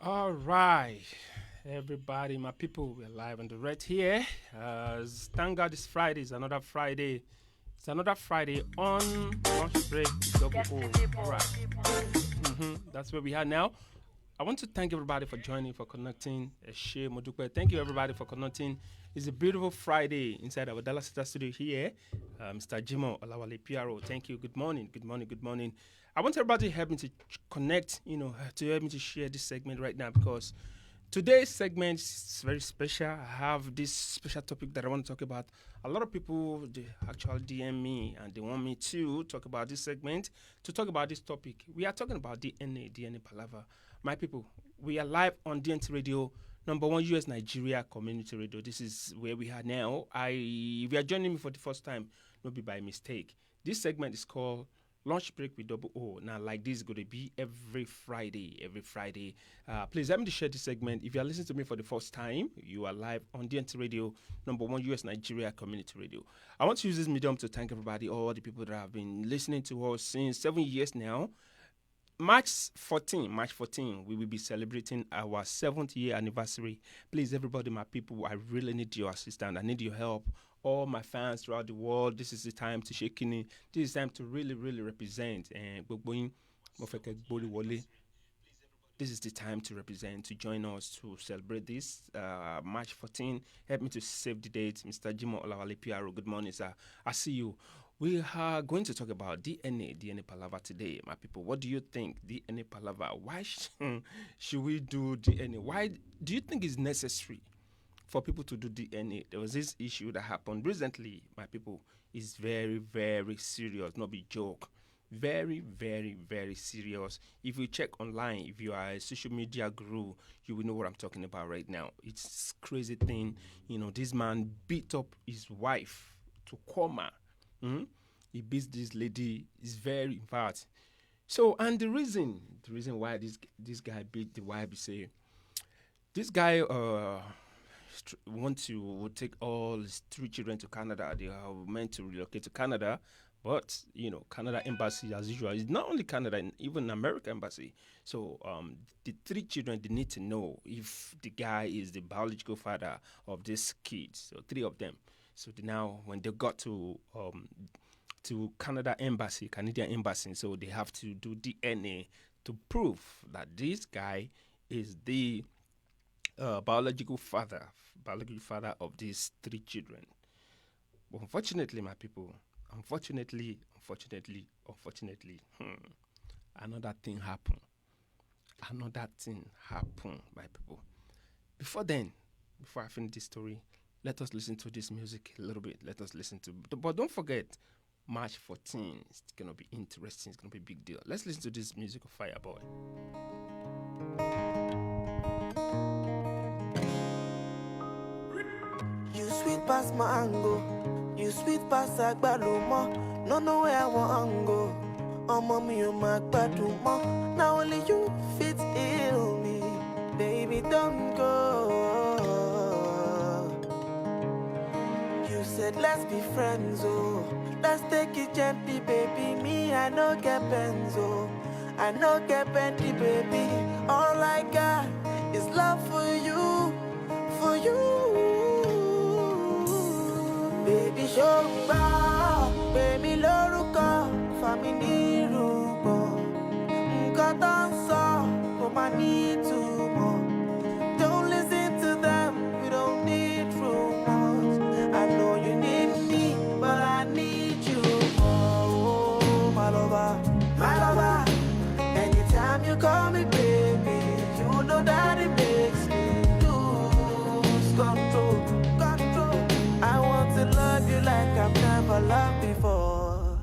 All right, everybody, my people, we're live and direct here. Thank God it's Friday. It's another Friday. It's another Friday on lunch break. Double O. All right. That's where we are now. I want to thank everybody for joining, for connecting. Eshe Modukwe. Thank you, everybody, for connecting. It's a beautiful Friday inside our Dallas Center studio here. Mr. Jimo Olawale PRO. Thank you. Good morning. Good morning. Good morning. I want everybody to help me to connect, to help me to share this segment right now because today's segment is very special. I have this special topic that I want to talk about. A lot of people they actually DM me and they want me to talk about this segment, to talk about this topic. We are talking about DNA Palava. My people, we are live on DNT Radio, number one US Nigeria community radio. This is where we are now. If you are joining me for the first time, not be by mistake. This segment is called Lunch Break with Double O. Now, like this is going to be every Friday. Please help me to share this segment. If you are listening to me for the first time, you are live on DNT Radio, number one US Nigeria community radio. I want to use this medium to thank everybody, all the people that have been listening to us since 7 years now. March 14, we will be celebrating our 7th year anniversary. Please, everybody, my people, I really need your assistance. I need your help. All my fans throughout the world, this is the time to shake in. This is time to really, really represent. And this is the time to represent, to join us to celebrate this. March 14. Help me to save the date. Mr. Jimo Olawale PRO. Good morning, sir. I see you. We are going to talk about DNA Palava today, my people. What do you think? DNA Palava. Why should we do DNA? Why do you think it's necessary for people to do DNA? There was this issue that happened recently, my people. It's very, very serious. Not be joke. Very, very, very serious. If you check online, if you are a social media guru, you will know what I'm talking about right now. It's crazy thing. This man beat up his wife to coma. He beats this lady is very bad. So, and the reason why this guy beat the wife is say this guy want to take all his 3 children to Canada. They are meant to relocate to Canada, but Canada embassy as usual. It's not only Canada, even American embassy. So the 3 children they need to know if the guy is the biological father of these kids. So 3 of them. So now, when they got to Canadian embassy, so they have to do DNA to prove that this guy is the biological father of these 3 children. But unfortunately, my people, unfortunately, another thing happened. My people. Before I finish this story, let us listen to this music a little bit. But don't forget, March 14 is going to be interesting. It's going to be a big deal. Let's listen to this music of Fireboy. You sweet past mango, you sweet past agbalumo. No know where I want go. Mommy, you my badumo. Now only you fit heal me, baby. Don't go. You said let's be friends, oh. Let's take it gently, baby. Me, I no get benzo. I no get bendy, baby. All I got is love for you, for you. Baby, show me, baby, loruko, family rubo. Nkan so, but I need to more. Don't listen to them, we don't need rumors. I know you need me, but I need you more. Oh, my lover. Anytime you call me baby, you know that it makes me lose control. I want to love you like I've never loved before.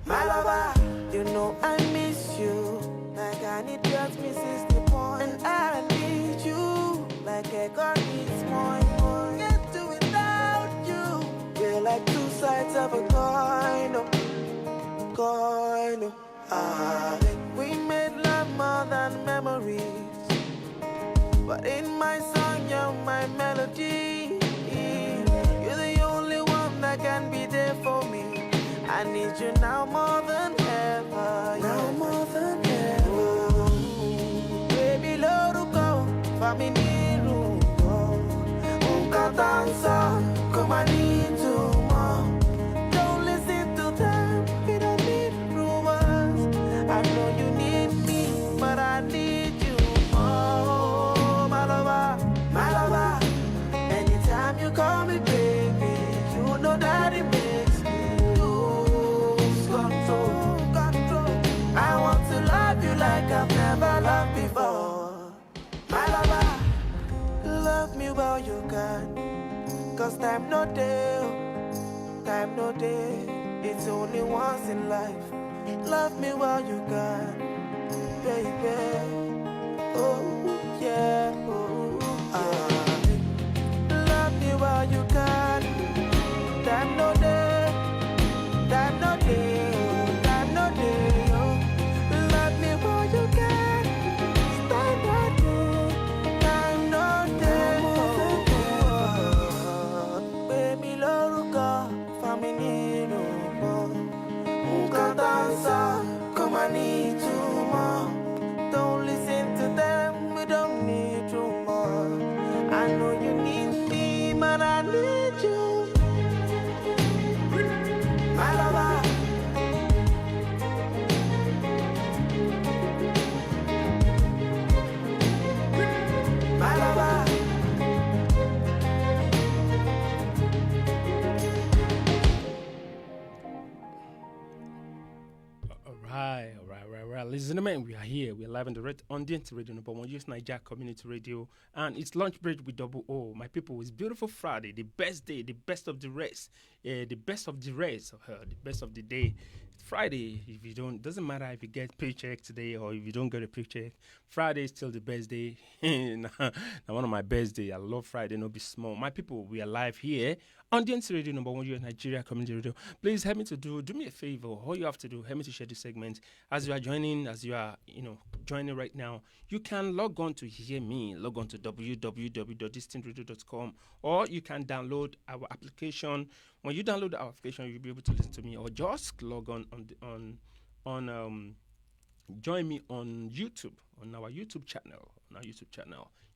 My lover, you know I miss you like I need just Mrs. Nippon. And I need you like a girl needs more. Can't do without you. We're like 2 sides of a coin. We made love more than memories, but in my song you're my melody. You're the only one that can be there for me. I need you now more than ever. Now more than ever. Baby, loruko, family room. Unkatansa, come I need to more. Don't listen to them, we don't need rumors. I know you need me, but I need you more. My lover, anytime you call me baby, you know that it makes me lose control. I want to love you like I've never loved before. My lover, love me while you can, cause time no day, time no day. It's only once in life. Love me while you can, baby. Oh yeah, love me while you can. Time no day, time no day, time no day. Oh, love me while you can. Time no day, time no day. Baby, loruka, family no. Unkatansa, come I need to more. Don't listen to them, we don't need you more. I know you need me, but I need you. My lover, my lover. All right. Ladies and gentlemen, we are here. We are live on the red on the NT radio number one, US Niger Community Radio, and it's lunch break with double O. My people, it's beautiful Friday, the best day, the best of the race, the best of the race, the best of the day. Friday, if you don't, doesn't matter if you get paycheck today or if you don't get a paycheck. Friday is still the best day. Now, one of my best day. I love Friday, no be small. My people, we are live here on the NT Radio number one, US Nigeria Community Radio. Please help me to do me a favor. All you have to do, help me to share this segment as you are joining, joining right now. You can log on to hear me. Log on to www.distinctradio.com, or you can download our application. When you download our application, you'll be able to listen to me, or just log on join me on YouTube, on our YouTube channel.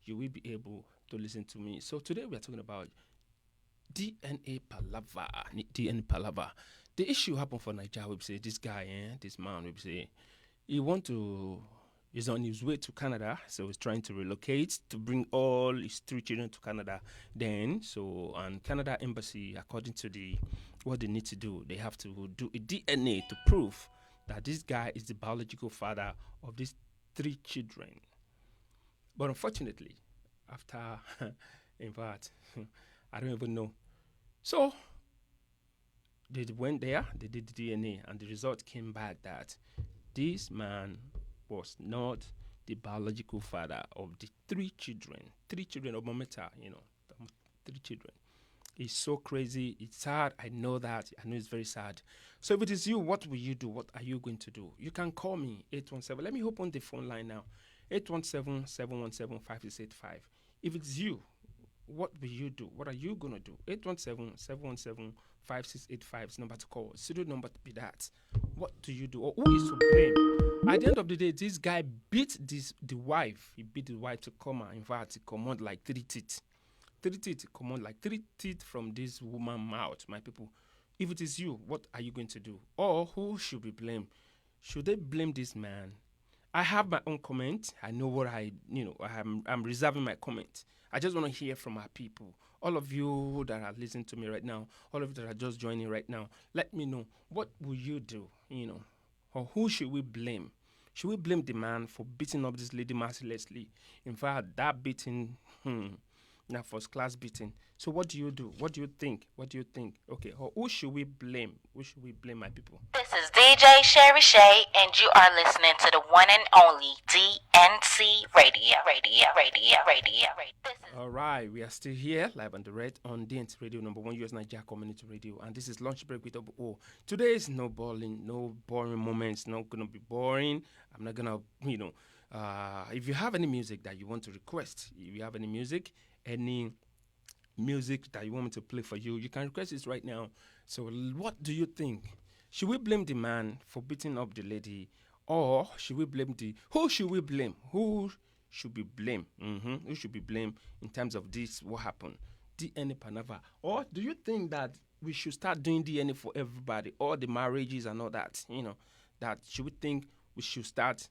You will be able to listen to me. So today we are talking about DNA Palava. DNA Palava. The issue happened for Nigeria. We say this guy, this man, we say he's on his way to Canada, so he's trying to relocate to bring all his 3 children to Canada. And Canada embassy, according to what they need to do, they have to do a DNA to prove that this guy is the biological father of these 3 children. But unfortunately, after, in fact, I don't even know. So they went there, they did the DNA, and the result came back that this man was not the biological father of the 3 children. 3 children of Mometa, 3 children. It's so crazy. It's sad. I know that. I know it's very sad. So if it is you, what will you do? What are you going to do? You can call me, 817. Let me open the phone line now. 817-717-5685. If it's you, what will you do? What are you going to do? 817-717-5685 is the number to call. Studio number to be that. What do you do? Or who is to blame? At the end of the day, this guy beat the wife. He beat the wife to coma. In fact, he command like 3 teeth. 3 teeth, command like 3 teeth from this woman's mouth, my people. If it is you, what are you going to do? Or who should be blamed? Should they blame this man? I have my own comment. I know what I'm reserving my comment. I just want to hear from our people. All of you that are listening to me right now, all of you that are just joining right now, let me know, what will you do, or who should we blame? Should we blame the man for beating up this lady mercilessly? In fact, that beating, now first class beating. So what do you do? What do you think? Okay, or who should we blame? Who should we blame, my people? This is DJ Sherry Shay, and you are listening to the one and only DNC Radio. All right, we are still here, live on the red on DNC Radio, number one US Nigeria Community Radio, and this is Lunch Break with Double O. Today is no boring moments, not going to be boring. I'm not going to, if you have any music that you want to request, if you have any music that you want me to play for you, you can request it right now. So what do you think? Should we blame the man for beating up the lady, or should we blame who should we blame? Who should be blamed? Who should be blamed in terms of this? What happened? DNA Palava. Or do you think that we should start doing DNA for everybody, all the marriages and all that? That should we think we should start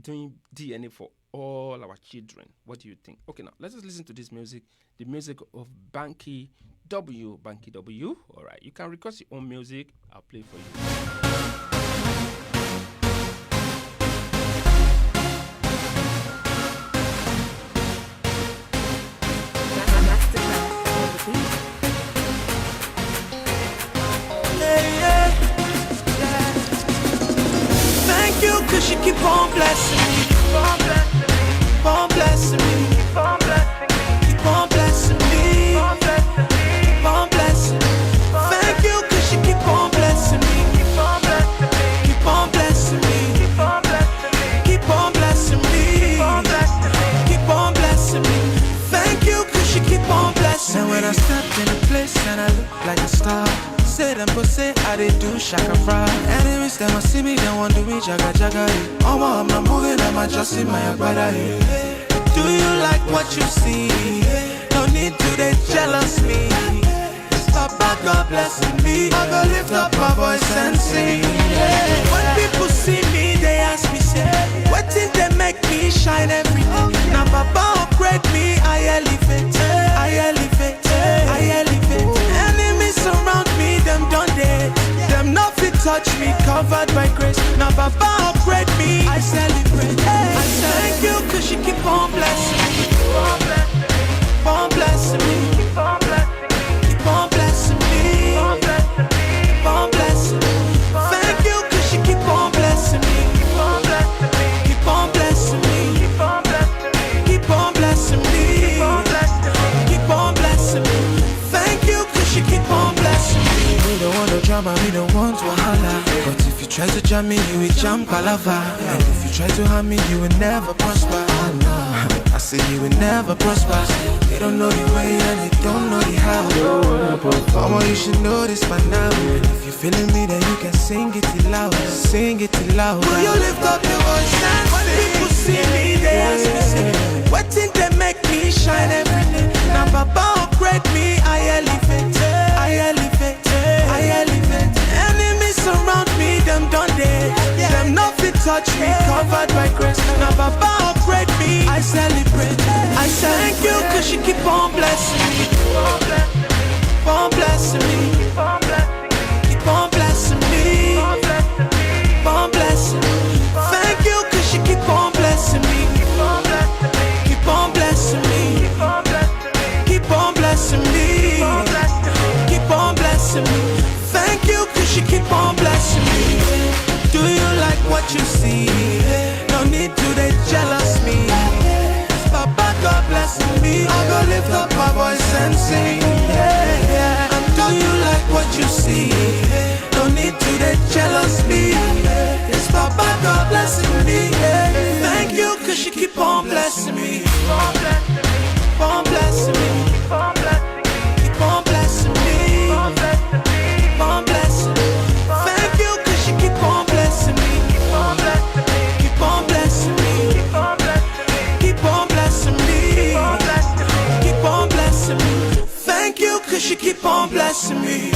doing DNA for all our children? What do you think? Okay, now let us listen to this music, the music of Banky W. Banky W. All right, you can request your own music. I'll play for you. Thank you, cause you keep on blessing me. Keep on blessing me. Keep on blessing me. Keep on blessing me. Keep on blessing me. Thank you, cause you keep on blessing me. Keep on blessing me. Keep on blessing me. Keep on blessing me. Keep on blessing me. Keep on blessing me. Thank you, cause you keep on blessing me. And when I step in a place and I look like a star, say them but say I they do shaka fry. Enemies them I see me, they want to me jaga jaga. Oh I'm not moving, I'm adjusting my agbada. Do you like what you see? No need to they jealous me. Papa God blessing me, I go lift up my voice and sing. When people see me, they ask me say, what did they make me shine every day? Now Papa upgrade me, I elevate, I elevate, I elevate. Enemies surround me, them done dead. Them nothing touch me, covered by grace. Now Papa upgrade me, I celebrate. I thank you cause you keep on blessing me. Keep on blessing me. Keep on blessing me. Keep on blessing me. Keep on blessing me. Thank you cause you keep on blessing me. Keep on blessing me. Keep on blessing me. Keep on blessing me. Keep on blessing me. Keep on blessing me. Thank you cause you keep on blessing me. We don't want no drama, we don't want wahala. But if you try to jam me, you will jam palava. And if you try to harm me, you will never prosper. I say you will never prosper. They don't know the way and they don't know the how. Mama, you should know this by now. And if you're feeling me, then you can sing it loud. Sing it loud. Will you lift up your voice and when people see me, they ask me, say, what did they make me shine every day? Now Papa upgrade me, I elevate, I elevate, I elevate. Enemies surround me, them done dead. Them nothing touch me, covered by grace. Now Papa upgrade me, I celebrate. I thank you cause you keep on blessing me. Keep on blessing me. Keep on blessing me. Keep on blessing me. Keep on blessing me. Thank you cause you keep on blessing me. Keep on blessing me. Keep on blessing me. Keep on blessing me. Keep on blessing me. Thank you cause you keep on blessing me. Do you like what you see? No need to they jealous me. Papa God blessing me, I go lift up my voice and sing. And do you like what you see? No need to they jealous me. It's Papa God blessing me. Thank you cause you keep on blessing me. Keep on blessing me. Keep on blessing me. Keep on blessing me. Keep on blessing me. Thank you cause you keep on blessing me. Keep on blessing me. Keep on blessing me. Keep on blessing me. Keep on blessing me. Keep on blessing me. Thank you cause you keep on blessing me.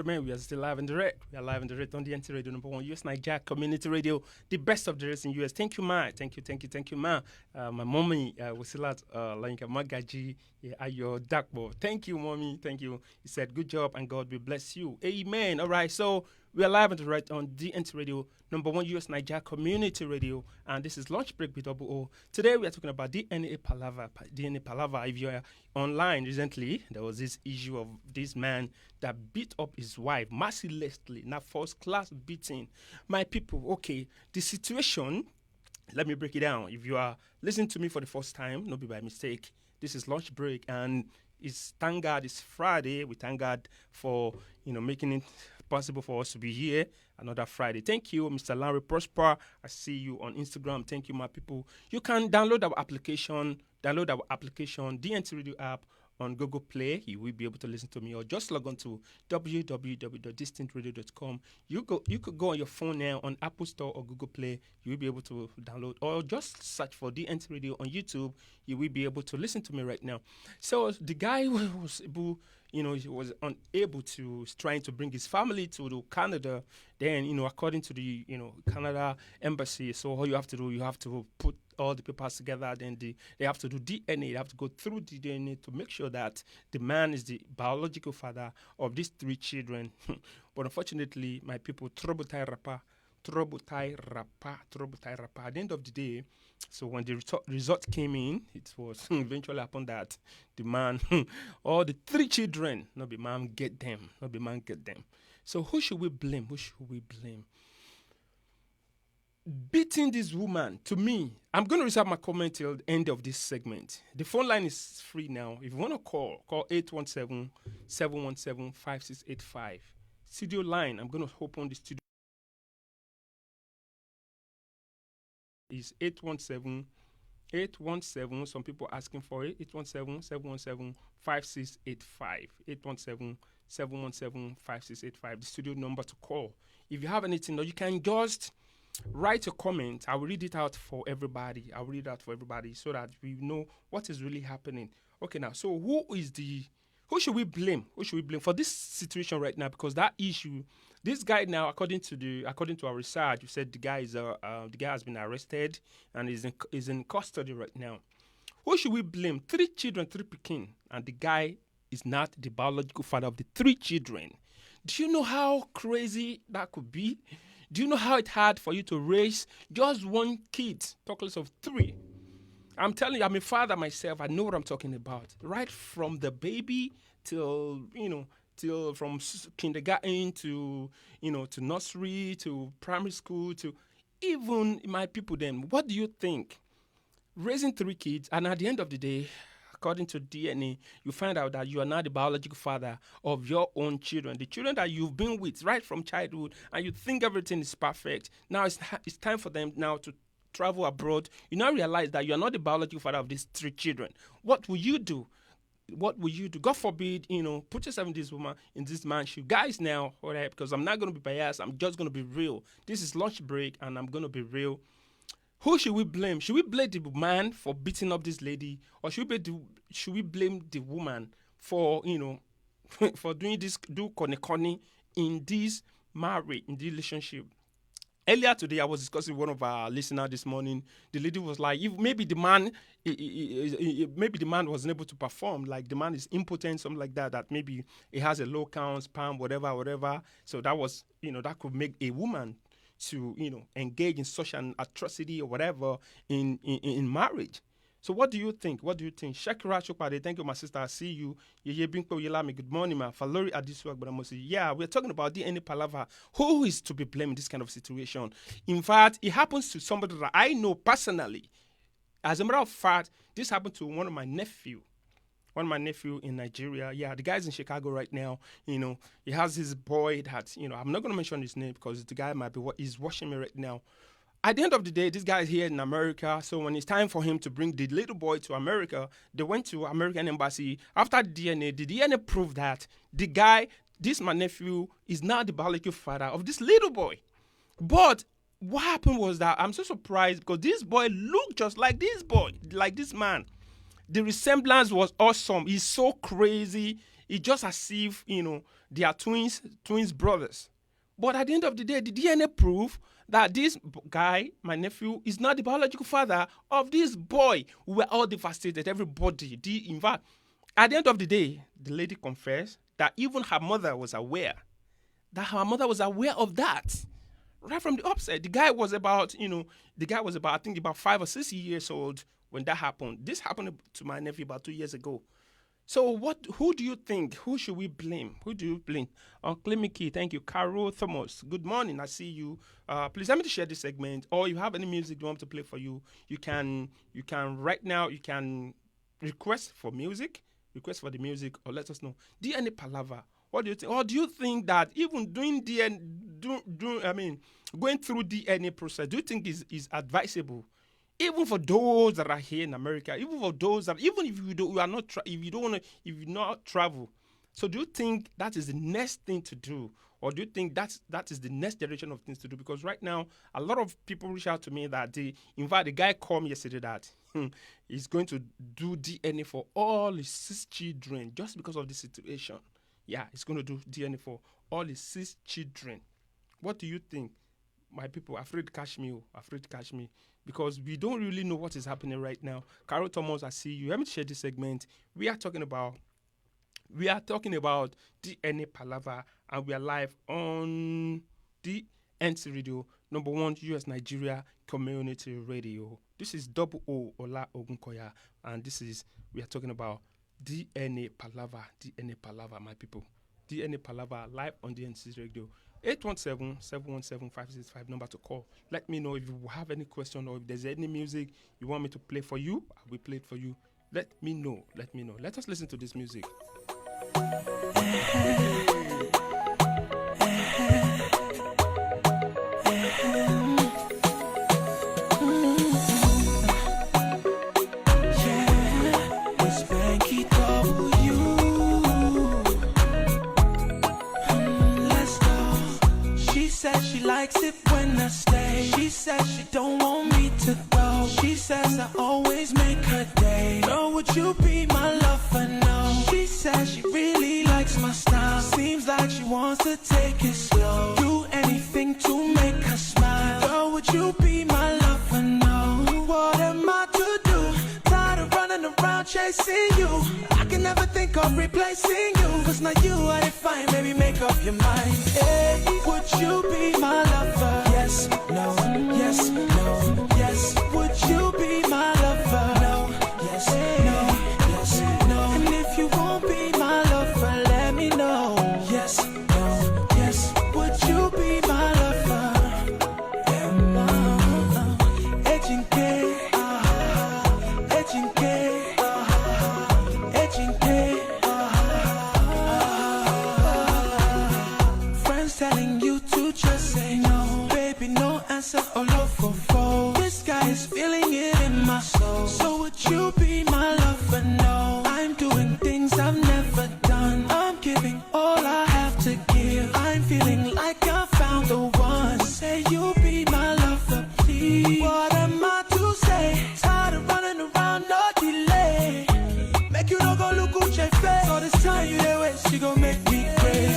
Man, we are still live and direct. We are live and direct on the NT Radio number 1 US Niger Community Radio, the best of the rest in US. Thank you, ma. Thank you, ma. My mommy, Wasilat Lanka Magaji, Ayo Dakbo. Thank you, mommy. Thank you. He said, good job and God will bless you. Amen. All right, so we are live and direct on DNT Radio, number 1 US Niger Community Radio, and this is Lunch Break with Double O. Today we are talking about DNA Palava. DNA Palava. If you are online recently, there was this issue of this man that beat up his wife mercilessly, not first class beating. My people, okay, the situation, let me break it down. If you are listening to me for the first time, not be by mistake, this is Lunch Break, and It's thank God it's Friday. We thank God for making it possible for us to be here another Friday. Thank you, Mr. Larry Prosper. I see you on Instagram. Thank you, my people. You can download our application. DNT Radio app on Google Play. You will be able to listen to me, or just log on to www.distinctradio.com. You could go on your phone now on Apple Store or Google Play. You will be able to download, or just search for DNT Radio on YouTube. You will be able to listen to me right now. So the guy was able, he was unable to trying to bring his family to Canada. Then, according to the Canada embassy, so all you have to do, you have to put all the papers together. Then they have to do DNA. They have to go through the DNA to make sure that the man is the biological father of these 3 children. But unfortunately, my people, trouble tie rapper. At the end of the day, so when the result came in, it was eventually happened that the man, all the 3 children, not the man get them. So who should we blame? Beating this woman, to me, I'm going to reserve my comment till the end of this segment. The phone line is free now. If you want to call 817-717-5685. Studio line, I'm going to open the studio. Is 817, some people asking for it, 817-717-5685. 817-717-5685, the studio number to call. If you have anything, you can just write a comment. I will read it out for everybody. So that we know what is really happening. Okay, now, so who should we blame? For this situation right now? Because that issue, this guy now, according to our research, we said the guy has been arrested and is in custody right now. Who should we blame? 3 children, 3 Pekin, and the guy is not the biological father of the 3 children. Do you know how crazy that could be? Do you know how it's hard for you to raise just 1 kid, talk less of 3? I'm telling you, I'm a father myself. I know what I'm talking about. Right from the baby till from kindergarten to nursery to primary school to even my people. Then, what do you think? Raising 3 kids, and at the end of the day, according to DNA, you find out that you are not the biological father of your own children, the children that you've been with right from childhood, and you think everything is perfect. Now it's time for them now to travel abroad. You now realize that you are not the biological father of these 3 children. What will you do? God forbid, put yourself in this man's shoe. Guys, now, all right, because I'm not going to be biased. I'm just going to be real. This is lunch break, and I'm going to be real. Who should we blame? Should we blame the man for beating up this lady, or should we blame the woman for for doing this, do koni in this marriage, in this relationship? Earlier today, I was discussing with one of our listeners this morning. The lady was like, if maybe the man wasn't able to perform, like the man is impotent, something like that, that maybe he has a low count, sperm, whatever. So that was, that could make a woman to, engage in such an atrocity or whatever in marriage. So what do you think? Shakira Chopade, thank you, my sister. I see you. Good morning, ma. Falori Adiswag, but I must say, yeah, we're talking about DNA Palava. Who is to be blamed in this kind of situation? In fact, it happens to somebody that I know personally. As a matter of fact, this happened to one of my nephew in Nigeria. Yeah, the guy's in Chicago right now. He has his boy that, I'm not going to mention his name because the guy he's watching me right now. At the end of the day, this guy is here in America. So when it's time for him to bring the little boy to America, they went to American embassy. After the DNA proved that my nephew, is not the biological father of this little boy. But what happened was that I'm so surprised because this boy looked just like this boy, like this man. The resemblance was awesome. He's so crazy. It's just as if, they are twins brothers. But at the end of the day, the DNA proved that this guy, my nephew, is not the biological father of this boy. We were all devastated, everybody. In fact, at the end of the day, the lady confessed that even her mother was aware. Of that. Right from the upset. The guy was about, I think about 5 or 6 years old when that happened. This happened to my nephew about 2 years ago. So who do you think? Who should we blame? Klimiki, thank you. Carol Thomas, good morning. I see you. Please help me to share this segment. Or you have any music you want me to play for you, you can right now, you can request for music. request for the music, or let us know. DNA Palava. What do you think? Or do you think that even doing going through DNA process, do you think is advisable? Even for those that are here in America, even for those that, even if you are not, if you don't want to, if you not travel, so do you think that is the next thing to do, or do you think that is the next generation of things to do? Because right now, a lot of people reach out to me that in fact, the guy called me yesterday that he's going to do DNA for all his 6 children just because of the situation. Yeah, he's going to do DNA for all his 6 children. What do you think? My people, afraid catch me, because we don't really know what is happening right now. Carol Thomas, I see you. Let me share this segment. We are talking about DNA Palava, and we are live on the NC Radio, number 1 US Nigeria Community Radio. This is Double O Ola Ogunkoya, and we are talking about DNA Palava, my people. DNA Palava live on the NC Radio. 817-717-565 number to call. Let me know if you have any question, or if there's any music you want me to play for you. I will play it for you. Let me know. Let us listen to this music. She likes it when I stay. She says she don't want me to go. She says I always make her day. Girl, would you be my lover now? She says she really likes my style. Seems like she wants to take it slow. Do anything to make her smile. Girl, would you be my lover now? What am I to do? Tired of running around chasing you. I can never think of replacing you. Cause now you are defined, baby, make up your mind. Hey, would you be my lover? Yes, no, yes, no, yes. Would you be my lover? No, yes, no, yes, no. And if you won't be my lover, let me know. Yes, no, yes. Would you be my lover? Telling you to just say no, baby, no answer, or love for foe. This guy is feeling it in my soul. So would you be my lover? No, I'm doing things I've never done. I'm giving all I have to give. I'm feeling like I found the one. Say you'll be my lover, please. What am I to say? Tired of running around, no delay. Make you don't go look at your face. All this time you there waste, you gon' make me crazy.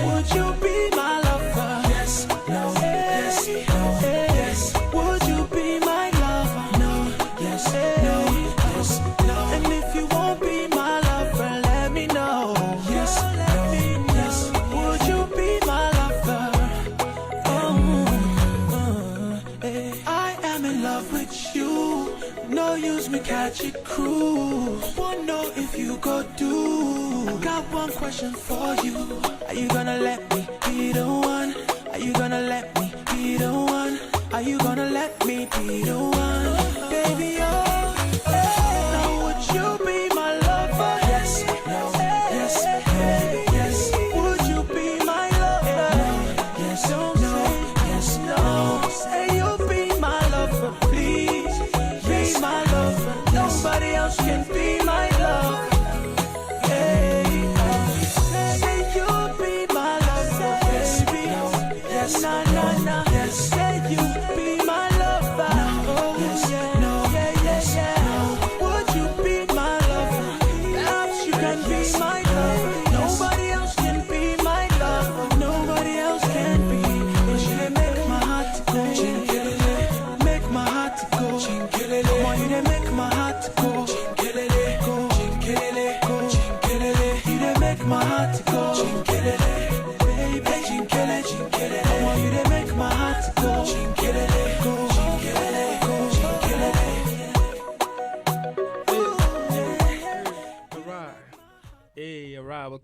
Would you be my lover? Yes, no, yes, no, yes. Would you be my lover? No, yes, no, yes, no. And if you won't be my lover, let me know. Yes, no, yes. Would you be my lover? I am in love with you. No use me catch it cruise. Wanna know if you go do. I got one question for you. Are you gonna let me be the one? Are you gonna let me be the one? Are you gonna let me be the one? Baby, oh, now would you be my lover? Yes, no, yes, no, yes. Would you be my lover? No, yes, no, yes, no. Say you'll be my lover, please. Be my lover. Nobody else can be my lover. Nah, nah, nah. Yes, say you be my lover. No, yes, no, yeah, yeah.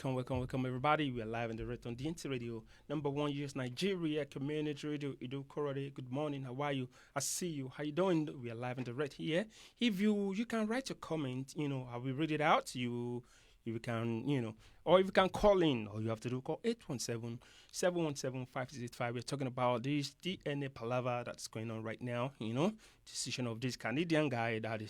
welcome, everybody. We are live in the Red on DNT Radio, number one US Nigeria Community Radio. Ido Korode. Good morning. How are you? I see you. How you doing? We are live in the Red here. If you can write a comment, I will read it out. You can, or if you can call in, all you have to do call 817-717-5685. We're talking about this DNA Palava that's going on right now. Decision of this Canadian guy that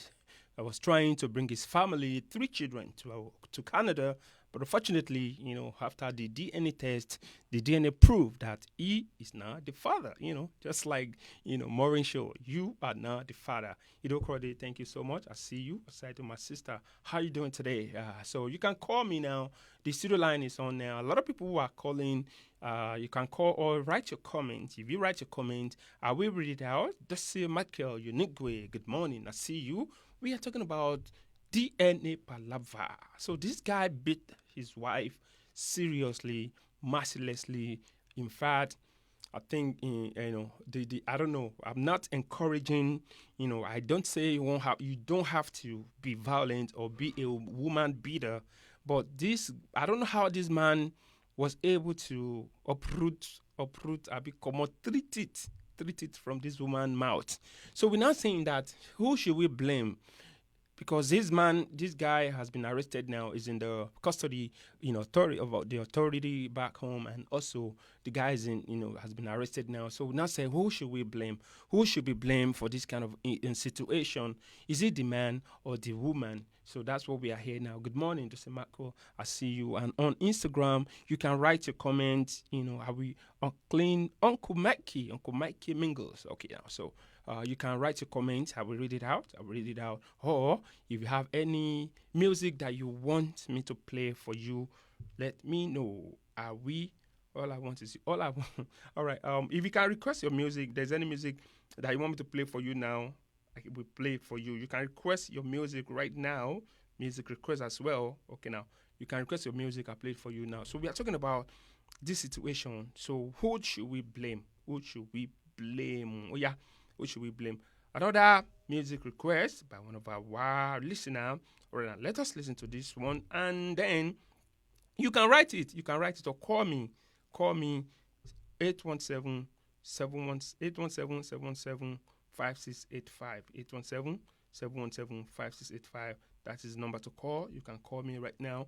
was trying to bring his family, 3 children, to Canada. But unfortunately, after the DNA test, the DNA proved that he is not the father. Just like, Maureen Show, you are not the father. Crowdy, thank you so much. I see you. Aside to my sister, how you doing today? So you can call me now. The studio line is on now. A lot of people who are calling. You can call or write your comment. If you write your comment, I will read it out. Desi Michael Unique, good morning. I see you. We are talking about DNA Palava. So this guy beat his wife seriously, mercilessly. In fact, I think I don't know. I'm not encouraging. I don't say you don't have to be violent or be a woman beater, but I don't know how this man was able to uproot, treat it from this woman's mouth. So we're not saying that who should we blame? Because this guy has been arrested now, is in the custody, authority back home, and also the guy has been arrested now. So we now say, who should we blame? Who should be blamed for this kind of situation? Is it the man or the woman? So that's what we are here now. Good morning, Jose Marco. I see you. And on Instagram, you can write your comments. Are we unclean? Uncle Mikey Mingles. Okay, now so. You can write your comments. I will read it out. Or if you have any music that you want me to play for you, let me know. All I want is all I want. All right. If you can request your music, there's any music that you want me to play for you now, I will play it for you. You can request your music right now. Music request as well. Okay, now you can request your music. I play it for you now. So we are talking about this situation. So who should we blame? Oh yeah. Who should we blame? Another music request by one of our listeners. All right, now let us listen to this one, and then you can write it. Or call me. 817-717-5685. 817-717-5685. That is the number to call. You can call me right now.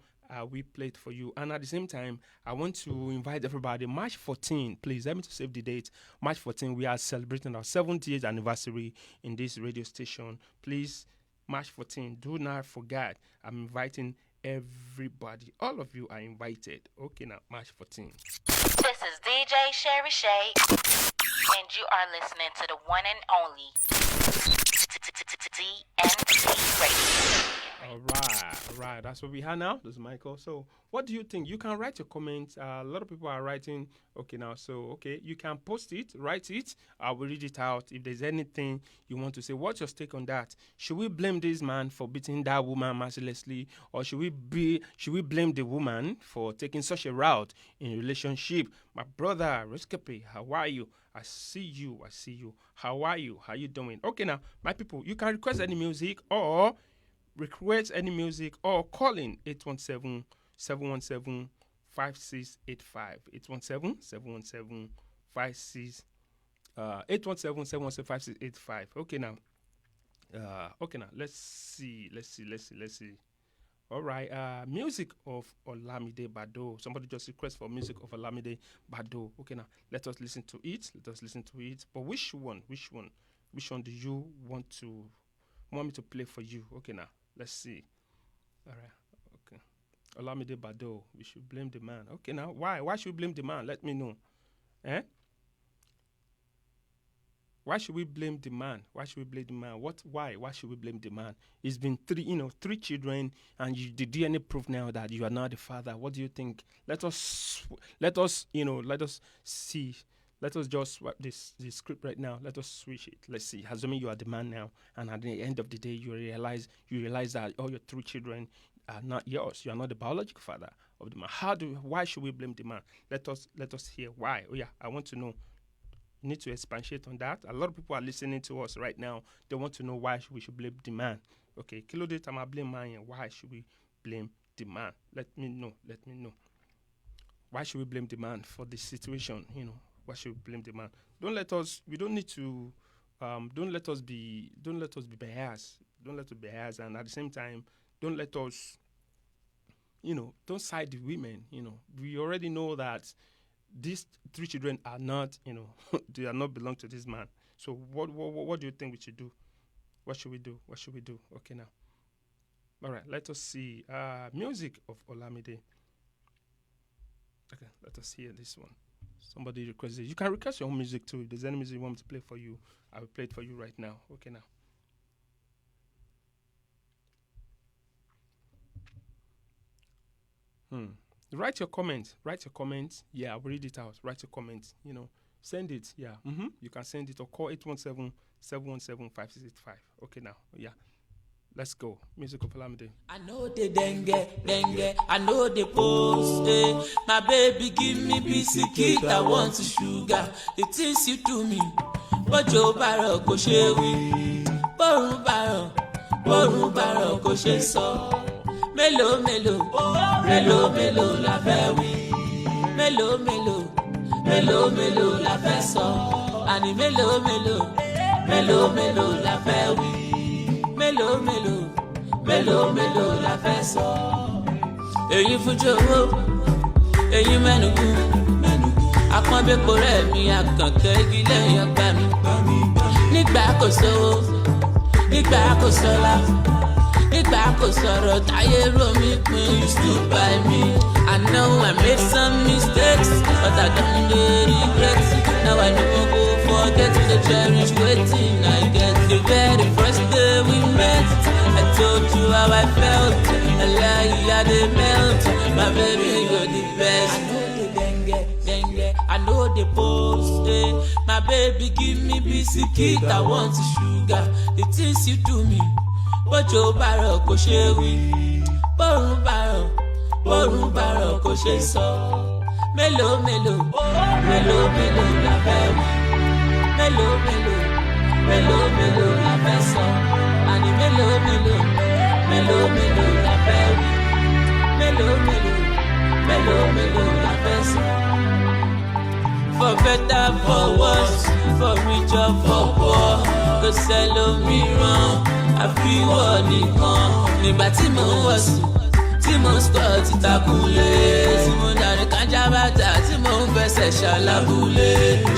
We play it for you. And at the same time, I want to invite everybody. March 14, please, let me to save the date. March 14, we are celebrating our 70th anniversary in this radio station. Please, March 14, do not forget. I'm inviting everybody. All of you are invited. Okay, now, March 14. This is DJ Sherry Shay, and you are listening to the one and only DNC Radio. All right. That's what we have now. This is Michael. So, what do you think? You can write your comments. A lot of people are writing. Okay, now. So, okay, you can post it, write it. I will read it out. If there's anything you want to say, what's your take on that? Should we blame this man for beating that woman mercilessly, or should we blame the woman for taking such a route in relationship? My brother, Rescape, how are you? I see you. How are you? How you doing? Okay, now, my people, you can request any music or call in 817-717-5685. 817-717-5685. Okay now. Let's see. All right. Music of Olamide Bado. Somebody just request for music of Olamide Bado. Okay now. Let us listen to it. But which one do you want me to play for you? Okay now. Let's see. All right. Okay. Olamide Bado. We should blame the man. Okay now. Why? Why should we blame the man? Let me know. Why should we blame the man? Why? Why should we blame the man? It's been 3 children, and the DNA proof now that you are not the father. What do you think? Let us see. Let us just swap this script right now. Let us switch it. Let's see. Assuming you are the man now, and at the end of the day, you realize that all your 3 children are not yours. You are not the biological father of the man. Why should we blame the man? Let us hear why. Oh yeah, I want to know. You need to expatiate on that. A lot of people are listening to us right now. They want to know why we should blame the man. Okay, Kilode Tama blame man. Why should we blame the man? Let me know. Let me know. Why should we blame the man for this situation? Why should we blame the man? Don't let us. We don't need to. Don't let us be. Don't let us be biased. Don't let us be biased, and at the same time, don't let us. Don't side the women. We already know that these three children are not. They are not belong to this man. So what do you think we should do? What should we do? What should we do? Okay, now. All right. Let us see. Music of Olamide. Okay, let us hear this one. Somebody requested. You can request your own music too. If there's any music you want me to play for you, I will play it for you right now. Okay, now. Write your comment. Write your comment. Yeah, I'll read it out. Write your comment. Send it. Yeah. You can send it or call 817-717-5685. Okay, now. Yeah. Let's go. Music of Olamide. I know the dengue, I know the post, My baby give me biscuit, I want to sugar. The things you do me, but Joe Barrow go share we. Borun Barrow go share so. Melo, la fẹ́ wí. Melo, la fẹ́ sọ. Àní melo, la fẹ́ wí. Mélòó la fẹ́ sọ. Èyí fújò owó, èyí mẹ́nugún. Àpọ́nbẹ́pọ̀ rẹ̀ mi àkànkẹ́ igi lẹ́yìn ọgbà mi. Nígbà kò sówó, nígbà kò sọ́lá, nígbà kò sọ̀rọ̀ táyé rò mí pin. You stood by me. I know I made some mistakes, but I don't regret. Now I never go forget to cherish waiting I get. The very first day we met, I told you how I felt. I lie, I dey melt. My baby, you're the best. I know the dengue, I know the post. My baby, give me biscuit, I want sugar. The things you do me, but Joe Barrow go share we. Borun Barrow go share so. Melo, la fẹ́ wí. Melo, la fẹ́ sọ. Àní melo, la fẹ́ wí. Melo, la fẹ́ sọ. For better, for worse, for rich or for poor, kò sẹ́lòmíràn, àfi ìwọ nìkan. Nígbà tí mo wọ̀ sùn, tí mo sọ̀ ti takunlé, tí mo darí kájà bàtà, tí mo ń fẹsẹ̀ ṣàlàbùlé.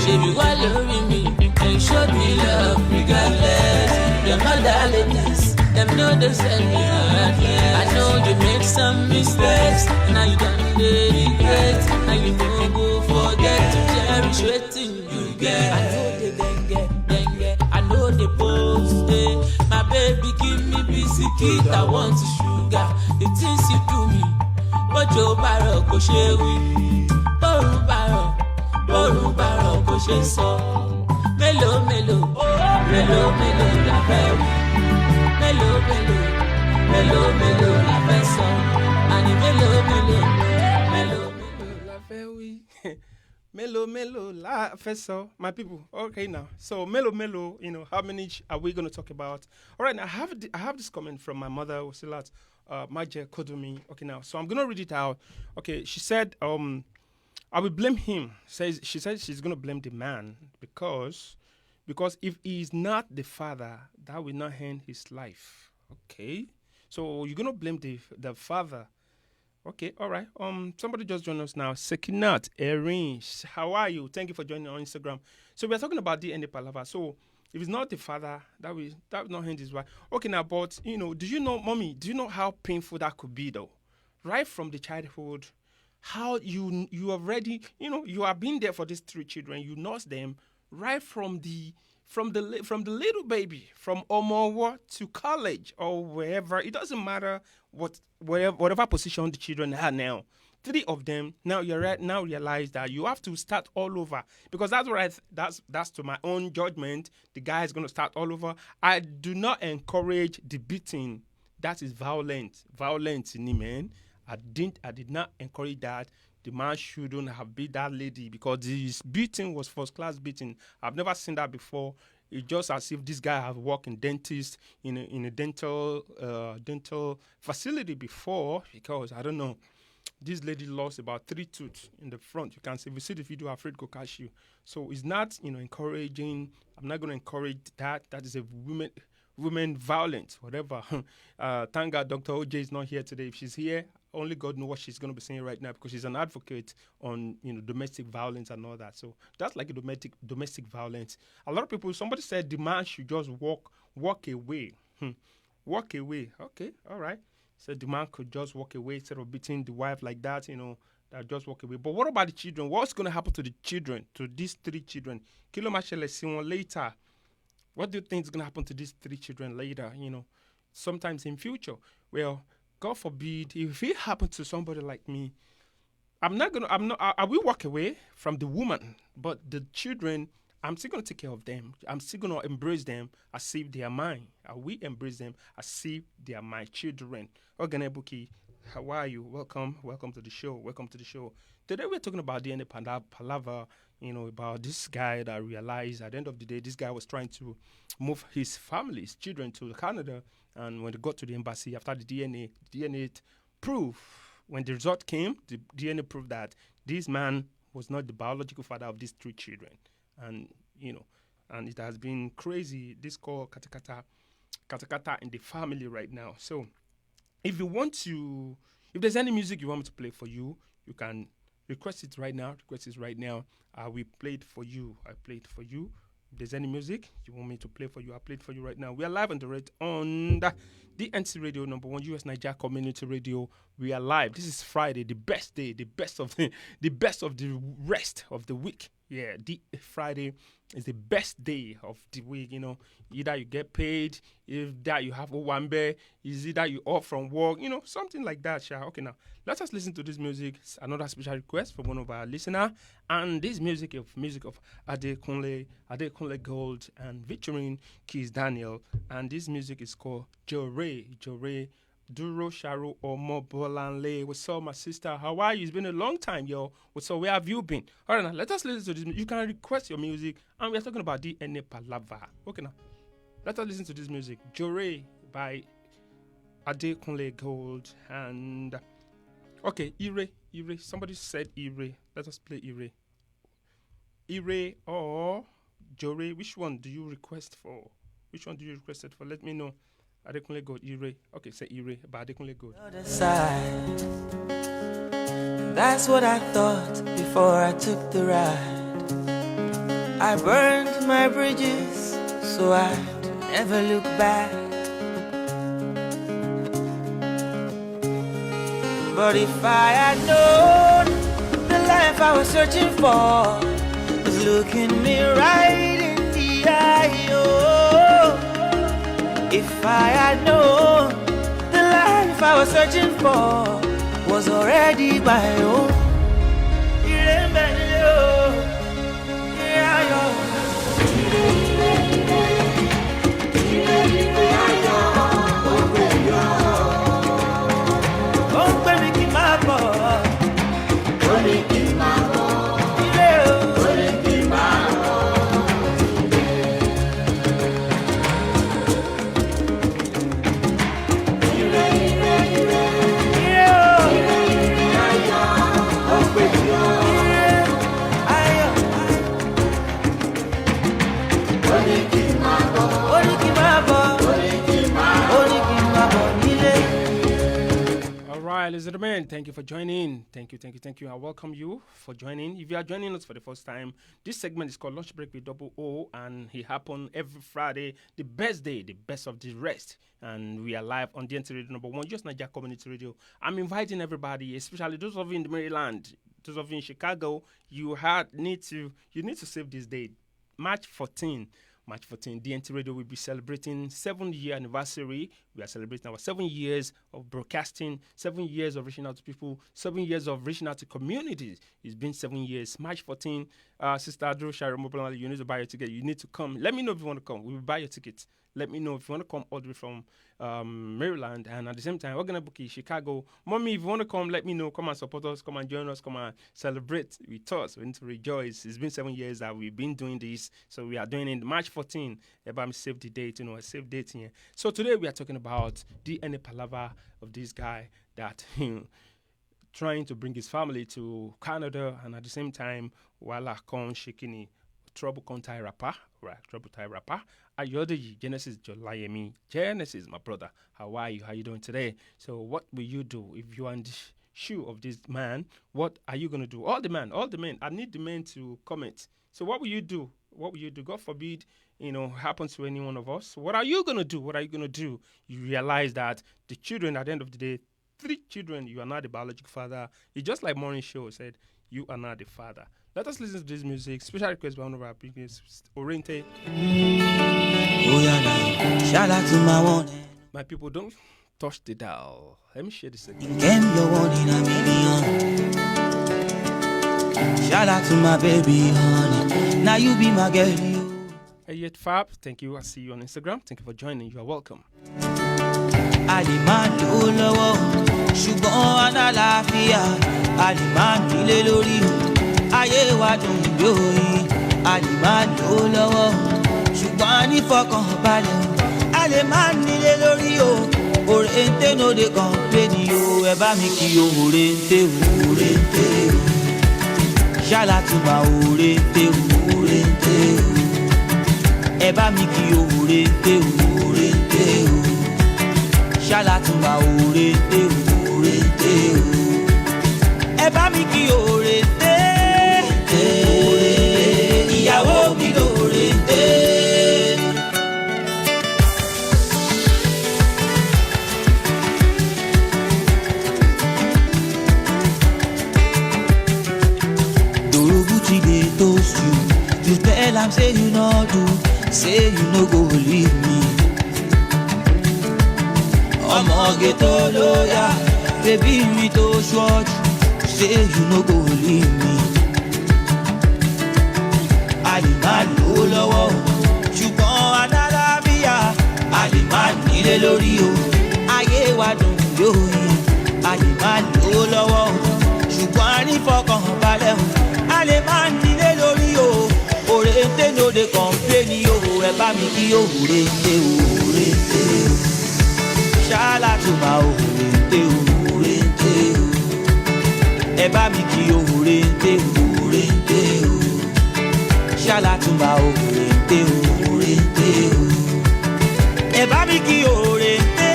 Ṣèbí wà lórí mi, and you showed me love regardless. Them other ladies, them know they send me hard. I know you made some mistakes, now you done the regret. Now you don't go forget to cherish waiting you get. I know the dengue, I know the post. My baby give me biscuit, I want to sugar. The things you do me, but Joe Barrow go share we. Borun Barrow go share so. Melo, la fẹ́ wí. Melo, la fẹ́ sọ. Àní melo, La fẹ́ wí. Melo, la fẹ́ sọ. My people, okay now. So melo, how many are we going to talk about? All right, now I have this comment from my mother, Wasilat Maje Kodumi. Okay now, so I'm going to read it out. Okay, she said, I will blame him. She said she's going to blame the man because if he is not the father, that will not end his life. Okay, so you're going to blame the father. Okay, all right. Somebody just joined us now. Sekinat Erin, how are you? Thank you for joining on Instagram. So we are talking about DNA Palava. So if it's not the father, that will not end his life. Okay, now, but do you know, mommy? Do you know how painful that could be, though? Right from the childhood. How you already you have been there for these three children. You nurse them right from the little baby, from Omowa to college or wherever. It doesn't matter whatever position the children are now. Three of them now realize that you have to start all over, because that's to my own judgment. The guy is going to start all over. I do not encourage the beating. That is violence in him, man. I did not encourage that. The man shouldn't have beat that lady, because this beating was first class beating. I've never seen that before. It's just as if this guy have worked in dentist in a dental facility before, because I don't know. This lady lost about 3 tooth in the front. You can see, if you see the video, afraid go catch you. So it's not, encouraging. I'm not going to encourage that. That is a women violence, whatever. Thank God Dr. OJ is not here today. If she's here, only God knows what she's going to be saying right now, because she's an advocate on domestic violence and all that. So that's like a domestic violence. A lot of people, somebody said the man should just walk away. Walk away. Okay, all right. So the man could just walk away instead of beating the wife like that, that just walk away. But what about the children? What's going to happen to the children, to these 3 children? Kilo Machele, see one later. What do you think is going to happen to these 3 children later, sometimes in future? Well, God forbid, if it happened to somebody like me, I will walk away from the woman, but the children, I'm still going to take care of them. I'm still going to embrace them as if they are mine. I will embrace them as if they are my children. Oganebuki, how are you? Welcome to the show. Today we're talking about DNA Palava, about this guy that realized at the end of the day, this guy was trying to move his children to Canada. And when they got to the embassy, after the DNA proof, when the result came, the DNA proved that this man was not the biological father of these 3 children. And, and it has been crazy. This called katakata in the family right now. So if if there's any music you want me to play for you, you can request it right now. We played for you. I played for you. If there's any music you want me to play for you, I played for you right now. We are live on the DNC Radio, number 1 US Niger Community Radio. We are live. This is Friday, the best day, the best of the rest of the week. Yeah, Friday is the best day of the week. Either you get paid, if that you have a Owambe, is either you off from work, something like that. Sha. Okay, now let us listen to this music. It's another special request from one of our listeners, and this music of Adekunle Gold, and featuring Keys Daniel, and this music is called Jore. Duro Sharo Omo Bolanle. What's up, my sister? How are you? It's been a long time, yo. What's up? Where have you been? All right, now let us listen to this. You can request your music, and we are talking about DNA Palava. Okay, now let us listen to this music. Jore by Adekunle Gold, and okay, Ire. Somebody said Ire. Let us play Ire. Ire or Jore. Which one do you request for? Let me know. Adekunle Gold, Ire. Okay, say Ire, but Adekunle Gold. Other side. That's what I thought before I took the ride. I burned my bridges so I'd never look back. But if I had known the life I was searching for was looking me right in the eye, oh. If I had known the life I was searching for was already my own. Ladies and gentlemen, thank you for joining. Thank you. I welcome you for joining. If you are joining us for the first time, this segment is called Lunch Break with Double O, and it happens every Friday, the best day, the best of the rest. And we are live on DNC Radio number 1, just Niger Community Radio. I'm inviting everybody, especially those of you in the Maryland, those of you in Chicago, you need to save this date, March 14. DNT Radio will be celebrating 7-year anniversary. We are celebrating our 7 years of broadcasting, 7 years of reaching out to people, 7 years of reaching out to communities. It's been 7 years. March 14, Sister Drew Sharon, you need to buy your ticket. You need to come. Let me know if you want to come. We will buy your tickets. Let me know if you want to come all the way from Maryland, and at the same time, we're going to book in Chicago. Mommy, if you want to come, let me know. Come and support us. Come and join us. Come and celebrate with us. We need to rejoice. It's been 7 years that we've been doing this, so we are doing it March 14. About save the date, a save date here. So today we are talking about DNA Palava of this guy that trying to bring his family to Canada, and at the same time, while Akon Shikini, Trouble Contai rapper, right? Trouble Tie rapper. Ayodeji, Genesis Jolayemi. Genesis, my brother. How are you? How you doing today? So, what will you do if you are in the shoe of this man? What are you gonna do? All the men. I need the men to comment. So, what will you do? What will you do? God forbid, happens to any one of us. What are you gonna do? What are you gonna do? You realize that the children, at the end of the day, 3 children, you are not the biological father. It's just like Morning Show said, you are not the father. Let us listen to this music. Special request by one of our biggest, Oriente. Oh yeah, now. Shout out to my one. My people, don't touch the dial. Let me share this again. Game your one in a million. Shout out to my baby, honey. Now you be my girl. Hey, yet Fab, thank you. I see you on Instagram. Thank you for joining. You are welcome. Àlìmá ló lọ́wọ́ ṣùgbọ́n alálàáfíà àlìmá nílé lórí ayé wa dùn lóyìn àlìmá ló lọ́wọ́ ṣùgbọ́n nífọ̀kànbalẹ̀ àlìmá nílé lórí o òrèǹté no dey complain o ẹ bá mi kí o òrèǹté o ṣálá tún bá òrèǹté o ẹ bá mi kí o òrèǹté o. Ṣálátúnbà òrèǹté o. Ẹ bá mi kí òrèǹté. Ìyàwó mi lòrèǹté. Dorobuchi dey toast you. You tell am say you no do, say you no go leave me. Ọmọge tó lóyà, bébí mi tó ṣọ́ọ̀jù, say you no go leave me. Àlìmá ló lọ́wọ́, ṣùgbọ́n alálàáfíà, àlìmá nílé lórí o, ayé wa dùn lóyìn. Àlìmá ló lọ́wọ́, ṣùgbọ́n nífọ̀kànbalẹ̀ o, àlìmá nílé lórí o, òrèǹté no dey complain o, ẹ bá mi kí òrèǹté o. Ṣálátúnbà òrèǹté o. Ẹ bá mi kí òrèǹté o. Ṣálátúnbà òrèǹté o. Ẹ bá mi kí òrèǹté.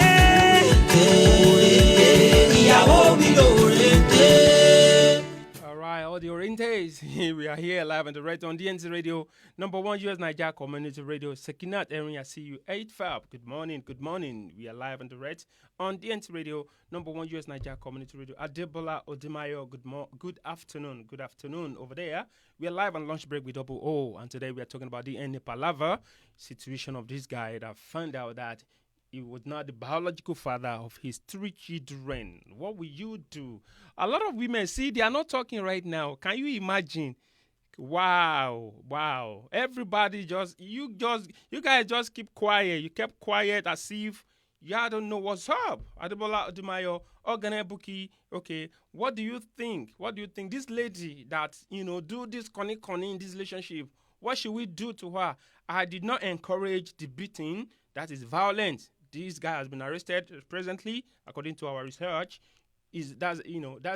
Ìyàwó mi lòrèǹté. All right, all the Orientes. We are here live and direct on DNC Radio, number 1 US Niger Community Radio. Sekinat Erin, I see you. 8 Fab, good morning. We are live and direct on DNC Radio, number 1 US Niger Community Radio. Adebola Odimayo, good afternoon over there. We are live on lunch break with Double O, and today we are talking about the DNA Palava situation of this guy that found out that he was not the biological father of his 3 children. What will you do? A lot of women, see, they are not talking right now. Can you imagine? Wow. Everybody you guys just keep quiet. You kept quiet as if y'all don't know what's up. Adebola Odimayo, Ogane Buki, okay, what do you think? This lady that, do this conning in this relationship, what should we do to her? I did not encourage the beating. That is violent. This guy has been arrested presently, according to our research. That's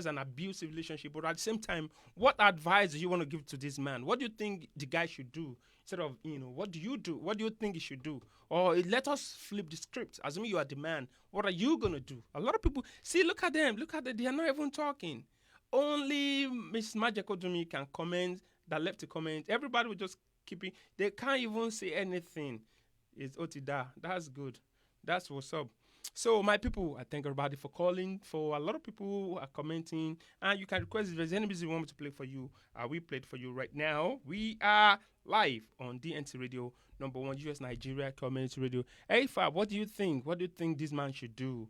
an abusive relationship. But at the same time, what advice do you want to give to this man? What do you think the guy should do? Instead of, what do you do? What do you think he should do? Or let us flip the script. Assuming you are the man, what are you going to do? A lot of people, see, look at them. They are not even talking. Only Miss Majekodumi can comment, that left a comment. Everybody will just keep it. They can't even say anything. It's Otida. That's good. That's what's up. So, my people, I thank everybody for calling. For a lot of people who are commenting, and you can request if there's any music you want me to play for you. We played for you right now. We are live on DNC Radio, number 1 US Nigeria Community Radio. Hey, Fab, what do you think? What do you think this man should do?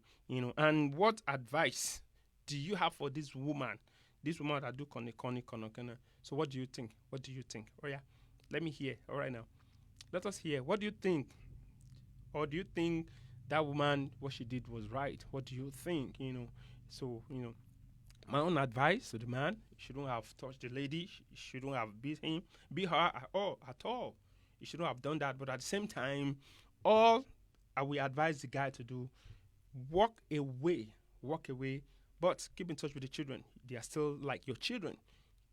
And what advice do you have for this woman? This woman that do kone. So, what do you think? Oh yeah, let me hear. All right now, let us hear. What do you think? Or do you think that woman, what she did was right? What do you think? So, my own advice to the man, shouldn't have touched the lady, shouldn't have beat her at all. You shouldn't have done that. But at the same time, all I will advise the guy to do, walk away, walk away, but keep in touch with the children. They are still like your children.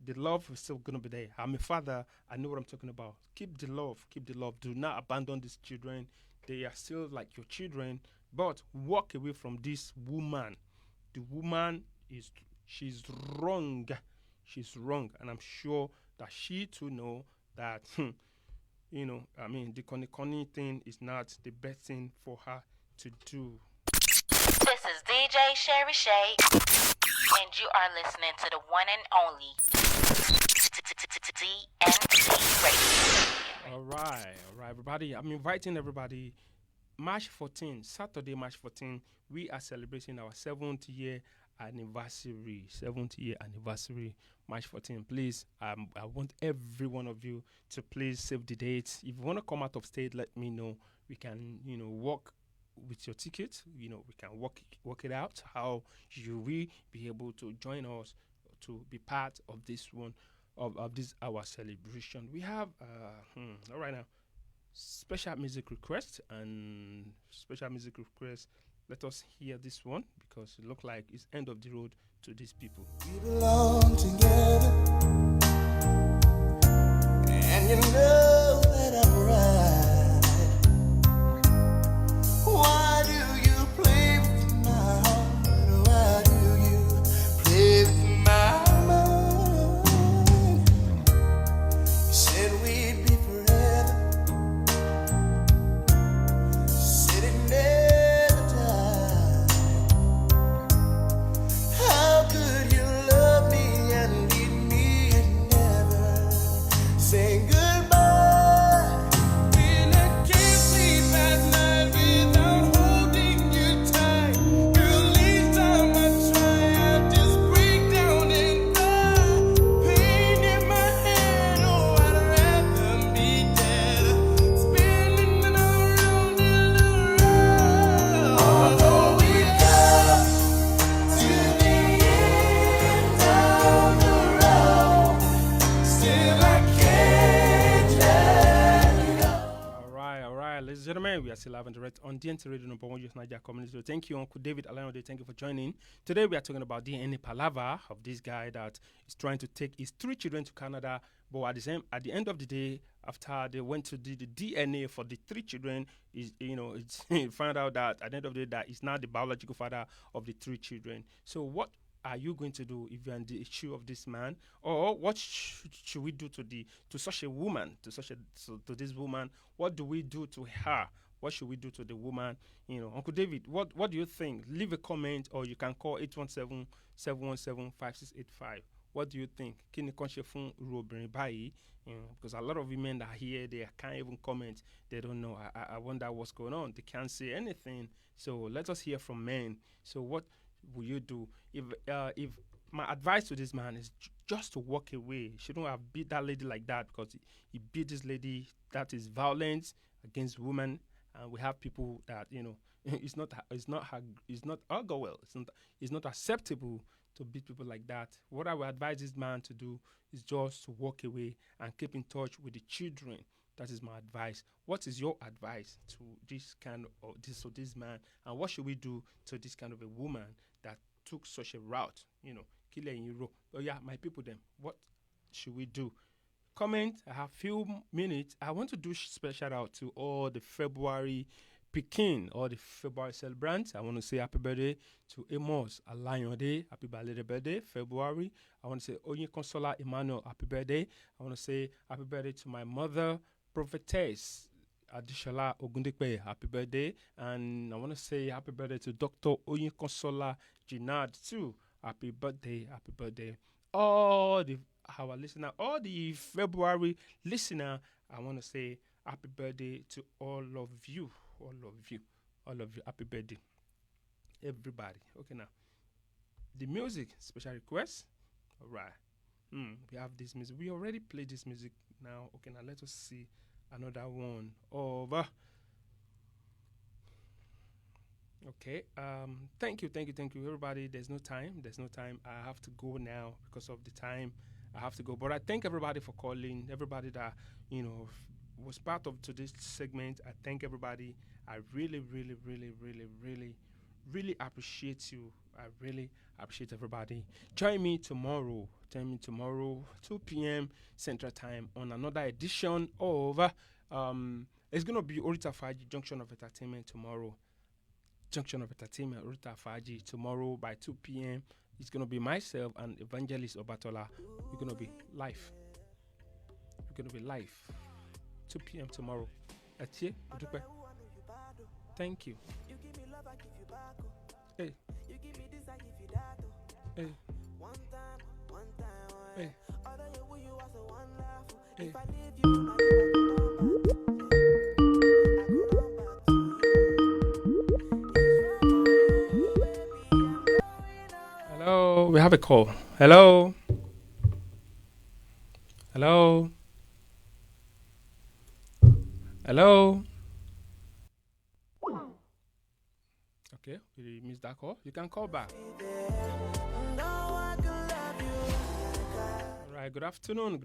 The love is still gonna be there. I'm a father. I know what I'm talking about. Keep the love. Keep the love. Do not abandon these children. They are still like your children. But walk away from this woman. The woman is she's wrong. She's wrong, and I'm sure that she too know that. I mean, the Connie thing is not the best thing for her to do. This is DJ Sherry Shay, and you are listening to the one and only DNC Radio. All right, everybody. I'm inviting everybody. March 14, Saturday, March 14, we are celebrating our 7th year anniversary. 7th year anniversary, March 14. Please, I want every one of you to please save the date. If you want to come out of state, let me know. We can, work with your ticket. We can work it out. How you will be able to join us to be part of this one, of this our celebration. We have, all right now, special music request. Let us hear this one because it looks like it's end of the road to these people. We belong together, and you know that I'm right. Why do you play with my heart? Why do you play with my mind? You said we'd be forever, said it never died. How could you love me and leave me and never say goodbye? When I can't sleep at night without holding you tight, girl, each time I try, I just break down and cry. Pain in my head, oh, I'd rather be dead, spinning around in the road. Although we come to the end of the road, still I can't let go. All right, ladies and gentlemen, we are still live and direct on DNT Radio number 1 Youth Nigeria Community. So thank you, Uncle David Alayode. Thank you for joining. Today we are talking about DNA Palava of this guy that is trying to take his 3 children to Canada. But at the end of the day, after they went to do the DNA for the 3 children, found out that at the end of the day that he's not the biological father of the 3 children. So what are you going to do if you're in the shoe of this man, or what should we do to such a woman, to this woman? What do we do to her? What should we do to the woman? Uncle David, what do you think? Leave a comment, or you can call 817-717-5685. What do you think? Kini konse fun Robin Bayi? Because a lot of women that are here, they can't even comment. They don't know. I wonder what's going on. They can't say anything. So let us hear from men. So what will you do if my advice to this man is just to walk away? You shouldn't have beat that lady like that, because he beat this lady. That is violence against women, and we have people that it's not well. It's not acceptable to beat people like that. What I would advise this man to do is just to walk away and keep in touch with the children. That is my advice. What is your advice to this this man, and what should we do to this kind of a woman that took such a route? Kill in Europe. Oh yeah, my people, then what should we do? Comment. I have few minutes. I want to do special out to all the February Pekin, all the February celebrants. I want to say happy birthday to Amos Alayode. Happy birthday, February. I want to say Onye Consola Emmanuel. Happy birthday. I want to say happy birthday to my mother, Prophetess Adishola Ogundipe. Happy birthday. And I want to say happy birthday to Dr. Onye Consola Jinad too. Happy birthday. Happy birthday. All the February listener, I want to say happy birthday to all of you. Happy birthday, everybody. Okay, now the music special request. All right, we have this music. We already played this music now. Okay, now let us see another one. Over. Okay. Thank you, everybody. There's no time. I have to go now because of the time. I have to go. But I thank everybody for calling. Everybody that was part of today's segment. I thank everybody. I really, really, really, really, really, really appreciate you. I really appreciate everybody. Join me tomorrow. Join me tomorrow, 2 p.m. Central Time, on another edition of it's gonna be Orita Faji Junction of Entertainment tomorrow. Junction of Entertainment, Orita Faji tomorrow by 2 p.m. It's gonna be myself and Evangelist Obatola. We're gonna be live. We're gonna be live. 2 p.m. tomorrow. Atiye, Odupe. Thank you. Hey. Hey. Hey. Hey. Hello, we have a call. Hello. Hello. Hello. Okay, we missed that call. You can call back. All right, good afternoon.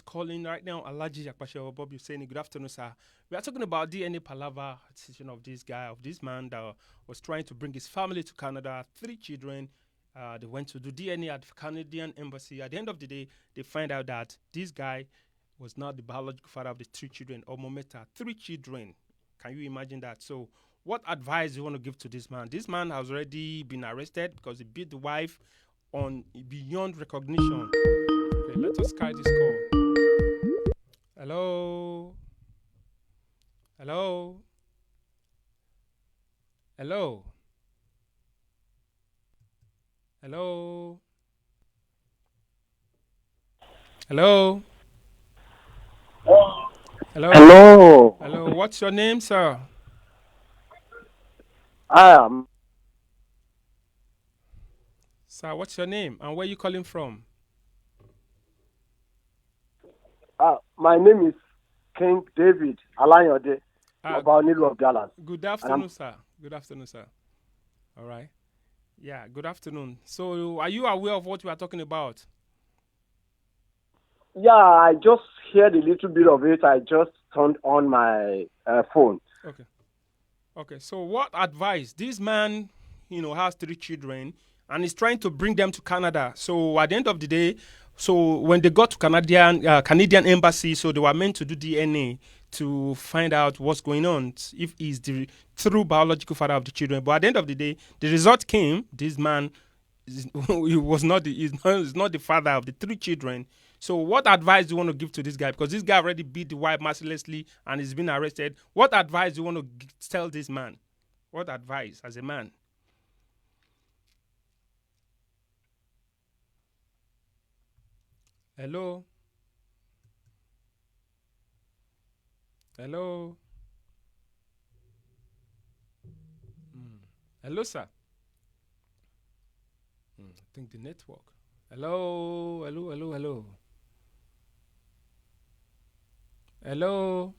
Calling right now, Alaji Akpashe Bob Husseini. Good afternoon, sir. We are talking about DNA Palava decision of this guy, of this man that was trying to bring his family to Canada, 3 children. They went to do DNA at the Canadian embassy. At the end of the day, they find out that this guy was not the biological father of the 3 children, or Mometa, 3 children. Can you imagine that? So, what advice do you want to give to this man? This man has already been arrested because he beat the wife on beyond recognition. Okay, let us carry this call. Hello? Hello? Hello? Hello? Hello? Hello? Hello. Hello, what's your name, sir? Sir, what's your name and where are you calling from? My name is King David Alayode, Ah, about Nilu of Dallas. Good afternoon, sir. Good afternoon, sir. All right. Yeah, good afternoon. So, are you aware of what we are talking about? Yeah, I just heard a little bit of it. I just turned on my phone. Okay. Okay. So, what advice? This man, has 3 children and is trying to bring them to Canada. So, at the end of the day, so when they got to Canadian embassy, so they were meant to do DNA to find out what's going on, if he's the true biological father of the children. But at the end of the day, the result came. This man he was not he's not the father of the 3 children. So what advice do you want to give to this guy? Because this guy already beat the wife mercilessly and he's been arrested. What advice do you want to tell this man? What advice as a man? Hello? Hello? Hello, sir? I think the network. Hello? Hello? Hello? Hello? Hello?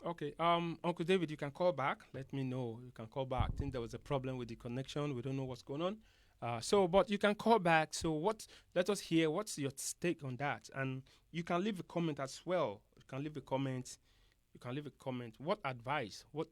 Okay, Uncle David, you can call back. Let me know. You can call back. I think there was a problem with the connection. We don't know what's going on. But you can call back. So let us hear what's your take on that. And you can leave a comment as well. You can leave a comment. What advice? What